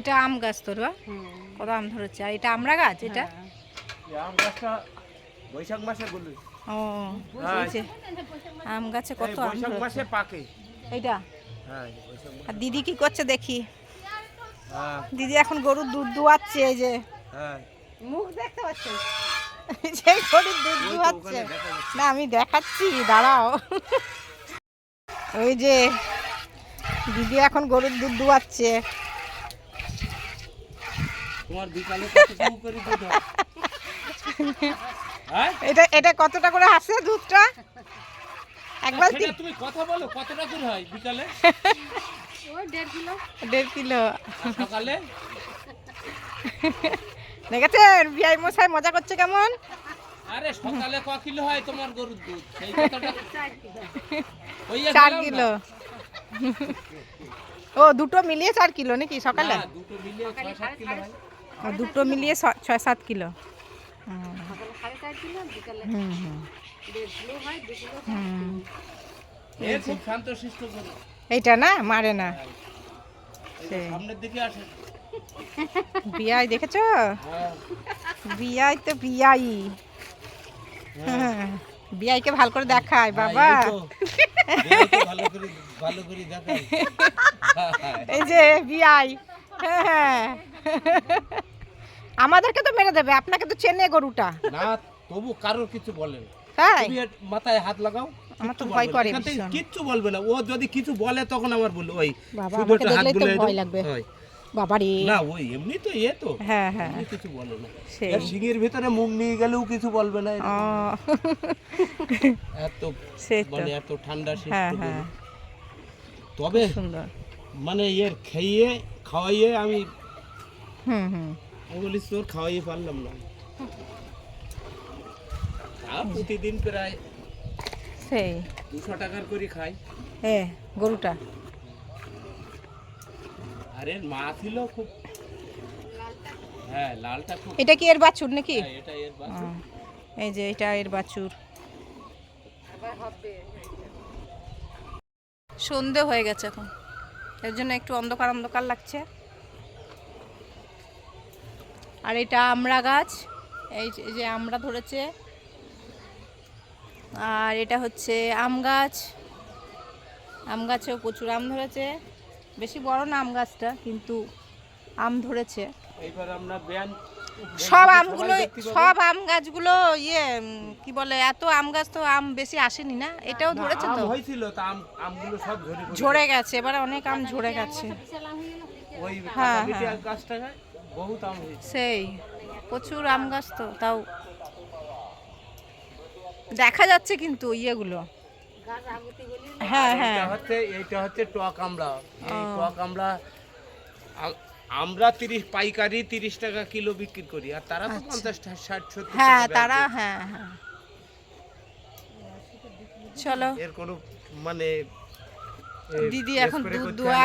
এটা আম গাছ তোর কত আম ধরেছে। আর এটা আমরা গাছ, এটা আম গাছটা বৈশাখ মাসে বলি। ও হয়েছে আম গাছে কত আম বৈশাখ মাসে পাকে এইটা। হ্যাঁ আর দিদি কি করছে দেখি। হ্যাঁ দিদি এখন গরুর দুধ দুয়াচ্ছে। এই যে হ্যাঁ মুখ দেখতে পাচ্ছেন, সেই গরুর দুধ দুয়াচ্ছে না, আমি দেখাচ্ছি দাঁড়াও। ওই যে দিদি এখন গরুর দুধ দুয়াচ্ছে। তোমার বিকালে কতটুকু করে দুধ হয়? হ্যাঁ এটা কতটা করে আসে দুধটা একবার? তুমি কথা বলো, কতটা করে হয় বিকালে? ওই 1.5 কিলো। সকালে দেখেছেন বিআই মশাই মজা করছে কেমন? আরে সকালে ক কিলো হয় তোমার গরুর দুধ? সেই কথাটা 4 কিলো। ও দুটো মিলিয়ে 4 কিলো নাকি সকালে? না, দুটো মিলিয়ে 6-7 কিলো হয়। দুটো মিলিয়ে 6-7 কিলো। এ খুব শান্তশিষ্ট গরু। এইটা না মারে না। সামনের দিকে আসে। বিআই দেখেছো? হ্যাঁ বিআই তো বিআই। বিআইকে ভালো করে দেখায় বাবা। ভালো করে দেখাই। এই যে বিআই। হ্যাঁ আমাদেরকে তো মেরে দেবে, আপনাকে তো চেনে গরুটা। না তবু কারোর কিছু বলে না। তাই তুমি এর মাথায় হাত লাগাও, আমার তো ভয় করে ভীষণ। কিচ্ছু বলবে না। ও যদি কিছু বলে তখন আমার বললো ওই বাবা শুধু আমাকে একটা হাত দেখলেই তো বুলিয়ে ভয় দাও। লাগবে হয়। বাবা রে। না ওই এমনি তো তো হ্যাঁ হ্যাঁ এমনি কিছু বলে না। সেই। এর শিঙের ভিতরে মুখ নিয়ে গেলেও কিছু বলবে না। ও এত সেই তো। মানে এত ঠান্ডা হ্যাঁ শিষ্ট গরু। হ্যাঁ তবে সুন্দর। মানে এর খাওয়াইয়ে আমি বলিস তোর খাওয়াইয়ে পারলাম না। প্রতিদিন প্রায় সেই 200 টাকার করে খাই। গরুটা আরে মা ছিল খুব। হ্যাঁ লালটা খুব। এটা কি এর বাছুর নাকি? হ্যাঁ এটা এর বাছুর। এই যে এটা এর বাছুর। সন্ধে হয়ে গেছে এখন, এর জন্য একটু অন্ধকার অন্ধকার লাগছে। আর এটা আমড়া গাছ, এই যে আমড়া ধরেছে। আর এটা হচ্ছে আম গাছ, আম গাছেও প্রচুর আম ধরেছে। বেশি বড় না আম গাছটা, কিন্তু আম ধরেছে। এইবার আমরা ব্যান সব আমগুলো, সব আম গাছগুলো কি বলে, এত আম গাছ তো আম বেশি আসেনি না, এটাও ধরেছে তো। আম হয়েছিল তা আমগুলো সব ঝরে গেছে, এবারে অনেক আম ঝরে গেছে। ওই হ্যাঁ গাছটায় বহুত আম হয়েছে। সেই প্রচুর আম গাছ তো, তাও দেখা যাচ্ছে কিন্তু ইয়েগুলো। হ্যাঁ হ্যাঁ এইটা হচ্ছে টক আমড়া। এই টক আমড়া আমরা 30 পাইকারি 30 টাকা কিলো বিক্রি করি, আর তারা তো 50-60-70 হ্যাঁ টাকা তারা হ্যাঁ হ্যাঁ। চলো এর কোনো মানে দিদি এখন দুধ দুয়া